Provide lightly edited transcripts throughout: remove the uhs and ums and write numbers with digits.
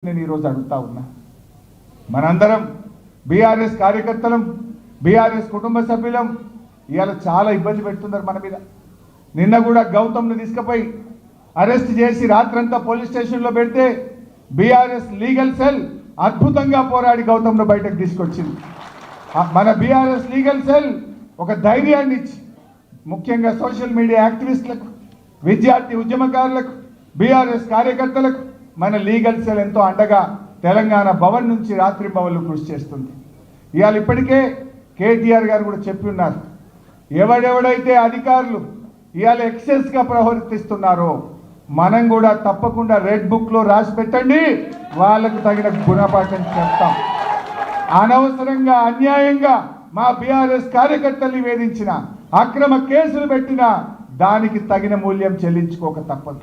నేను ఈరోజు అడుగుతా ఉన్నా, మనందరం బీఆర్ఎస్ కార్యకర్తలం, బీఆర్ఎస్ కుటుంబ సభ్యులం ఇవాళ చాలా ఇబ్బంది పెడుతున్నారు మన మీద. నిన్న కూడా గౌతమ్ను తీసుకుపోయి అరెస్ట్ చేసి రాత్రంతా పోలీస్ స్టేషన్లో పెడితే బీఆర్ఎస్ లీగల్ సెల్ అద్భుతంగా పోరాడి గౌతమ్ను బయటకు తీసుకొచ్చింది. మన బీఆర్ఎస్ లీగల్ సెల్ ఒక ధైర్యాన్ని ఇచ్చి ముఖ్యంగా సోషల్ మీడియా యాక్టివిస్టులకు, విద్యార్థి ఉద్యమకారులకు, బీఆర్ఎస్ కార్యకర్తలకు మన లీగల్ సెల్ ఎంతో అండగా తెలంగాణ భవన్ నుంచి రాత్రి భవన్లు కృషి చేస్తుంది. ఇవాళ ఇప్పటికే కేటీఆర్ గారు కూడా చెప్పి ఉన్నారు, ఎవడెవడైతే అధికారులు ఇవాళ ఎక్సెస్గా ప్రవర్తిస్తున్నారో మనం కూడా తప్పకుండా రెడ్ బుక్లో రాసి పెట్టండి, వాళ్ళకు తగిన గుణపాఠం చెప్తాం. అనవసరంగా అన్యాయంగా మా బీఆర్ఎస్ కార్యకర్తల్ని వేధించిన, అక్రమ కేసులు పెట్టిన దానికి తగిన మూల్యం చెల్లించుకోక తప్పదు.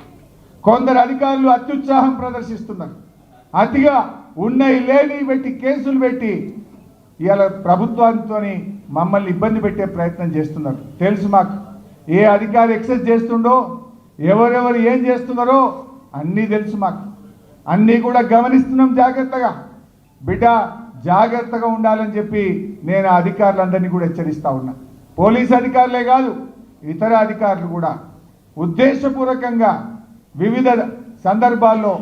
కొందరు అధికారులు అత్యుత్సాహం ప్రదర్శిస్తున్నారు, అతిగా ఉన్నాయి లేని పెట్టి కేసులు పెట్టి ఇవాళ ప్రభుత్వంతో మమ్మల్ని ఇబ్బంది పెట్టే ప్రయత్నం చేస్తున్నారు. తెలుసు మాకు ఏ అధికారి ఎక్సెస్ చేస్తుండో, ఎవరెవరు ఏం చేస్తున్నారో అన్నీ తెలుసు మాకు, అన్నీ కూడా గమనిస్తున్నాం జాగ్రత్తగా. బిడ్డ జాగ్రత్తగా ఉండాలని చెప్పి నేను ఆ అధికారులందరినీ కూడా హెచ్చరిస్తూ ఉన్నా. పోలీస్ అధికారులే కాదు, ఇతర అధికారులు కూడా ఉద్దేశపూర్వకంగా వివిధ సందర్భాల్లో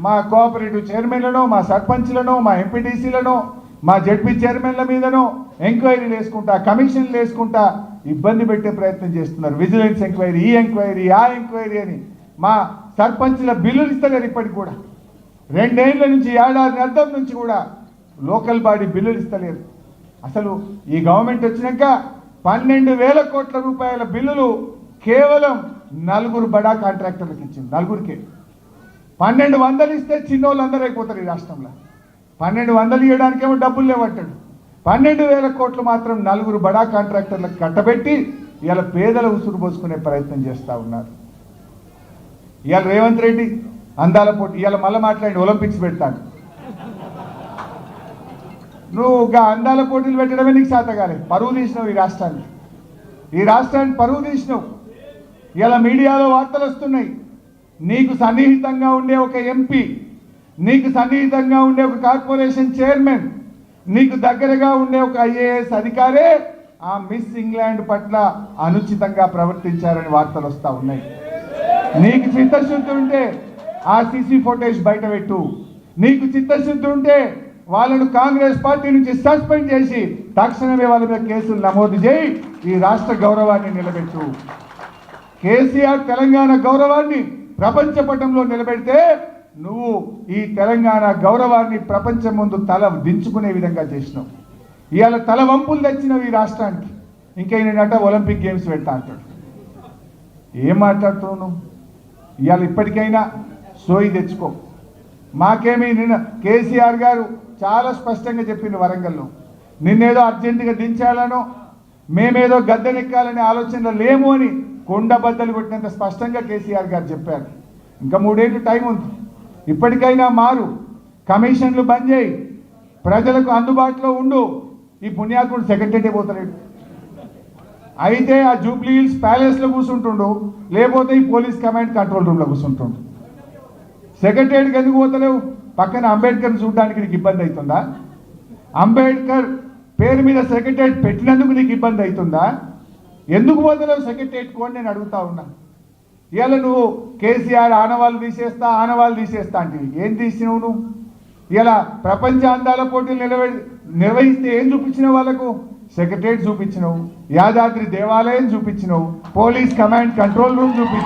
మా కోఆపరేటివ్ చైర్మన్లను, మా సర్పంచ్లను, మా ఎంపీటీసీలను, మా జడ్పీ చైర్మన్ల మీదనో ఎంక్వైరీలు వేసుకుంటా, కమిషన్లు వేసుకుంటా ఇబ్బంది పెట్టే ప్రయత్నం చేస్తున్నారు. విజిలెన్స్ ఎంక్వైరీ, ఈ ఎంక్వైరీ, ఆ ఎంక్వైరీ అని మా సర్పంచ్ల బిల్లులు ఇస్తలేరు. ఇప్పటికి కూడా 2 ఏళ్ల నుంచి, ఏడాది అర్థం నుంచి కూడా లోకల్ బాడీ బిల్లులు ఇస్తలేరు. అసలు ఈ గవర్నమెంట్ వచ్చినాక 12,000 కోట్ల రూపాయల బిల్లులు కేవలం 4 బడా కాంట్రాక్టర్లకు ఇచ్చింది. 4కే 1,200 ఇస్తే చిన్నోళ్ళందరూ అయిపోతారు ఈ రాష్ట్రంలో. 1,200 ఇవ్వడానికేమో డబ్బులు లేవట్టాడు. 12,000 కోట్లు మాత్రం 4 బడా కాంట్రాక్టర్లకు కట్టబెట్టి ఇవాళ పేదల ఉసురు పోసుకునే ప్రయత్నం చేస్తూ ఉన్నారు. ఇవాళ రేవంత్ రెడ్డి అందాల పోటీ ఇవాళ మళ్ళీ మాట్లాడి ఒలింపిక్స్ పెడతాను. నువ్వు అందాల పోటీలు పెట్టడమే నీకు శాతగాలే. పరువు తీసినావు ఈ రాష్ట్రాన్ని పరువు తీసినావు. ఇలా మీడియాలో వార్తలు వస్తున్నాయి, నీకు సన్నిహితంగా ఉండే ఒక ఎంపీ, నీకు సన్నిహితంగా ఉండే ఒక కార్పొరేషన్ చైర్మన్, నీకు దగ్గరగా ఉండే ఒక ఐఏఎస్ అధికారే ఆ మిస్ ఇంగ్లాండ్ పట్ల అనుచితంగా ప్రవర్తించారని వార్తలు వస్తూ ఉన్నాయి. నీకు చిత్తశుద్ధి ఉంటే ఆ సీసీ ఫుటేజ్ బయట పెట్టు. నీకు చిత్తశుద్ధి ఉంటే వాళ్ళను కాంగ్రెస్ పార్టీ నుంచి సస్పెండ్ చేసి తక్షణమే వాళ్ళ మీద కేసులు నమోదు చేయి, ఈ రాష్ట్ర గౌరవాన్ని నిలబెట్టు. కేసీఆర్ తెలంగాణ గౌరవాన్ని ప్రపంచ పటంలో నిలబెడితే నువ్వు ఈ తెలంగాణ గౌరవాన్ని ప్రపంచం ముందు తల దించుకునే విధంగా చేసినావు. ఇవాళ తల వంపులు తెచ్చినావు ఈ రాష్ట్రానికి. ఇంకేంటంటే ఒలింపిక్ గేమ్స్ పెడతా అంటాడు. ఏం మాట్లాడుతున్నావు నువ్వు? ఇవాళ ఇప్పటికైనా సోయి తెచ్చుకో. మాకేమీ నిన్న కేసీఆర్ గారు చాలా స్పష్టంగా చెప్పింది వరంగల్లో, నిన్నేదో అర్జెంటుగా దించాలనో మేమేదో గద్దెనెక్కాలనే ఆలోచనలో లేము అని కొండ బద్దలు కొట్టినంత స్పష్టంగా కేసీఆర్ గారు చెప్పారు. ఇంకా 3 ఏళ్ళు టైం ఉంది, ఇప్పటికైనా మారు, కమిషన్లు బంద్ చేయి, ప్రజలకు అందుబాటులో ఉండు. ఈ పుణ్యాకుడు సెక్రటరీ పోతలేడు, అయితే ఆ జూబ్లీ హిల్స్ ప్యాలెస్లో కూర్చుంటుండు, లేకపోతే ఈ పోలీస్ కమాండ్ కంట్రోల్ రూమ్లో కూర్చుంటుండు. సెక్రటరీకి ఎందుకు పోతలేవు? పక్కన అంబేద్కర్ చూడడానికి నీకు ఇబ్బంది అవుతుందా? అంబేద్కర్ పేరు మీద సెక్రటరీ పెట్టినందుకు నీకు ఇబ్బంది అవుతుందా? ఎందుకు పోతలేవు సెక్రటరీకి అని నేను అడుగుతా ఉన్నా. ఇవాళ నువ్వు కేసీఆర్ ఆనవాళ్ళు తీసేస్తా అంటే ఏం తీసినావు నువ్వు? ఇలా ప్రపంచ అందాల పోటీలు నిర్వహిస్తే ఏం చూపించినావు వాళ్ళకు? సెక్రటరీ చూపించినావు, యాదాద్రి దేవాలయం చూపించినావు, పోలీస్ కమాండ్ కంట్రోల్ రూమ్ చూపించినావు.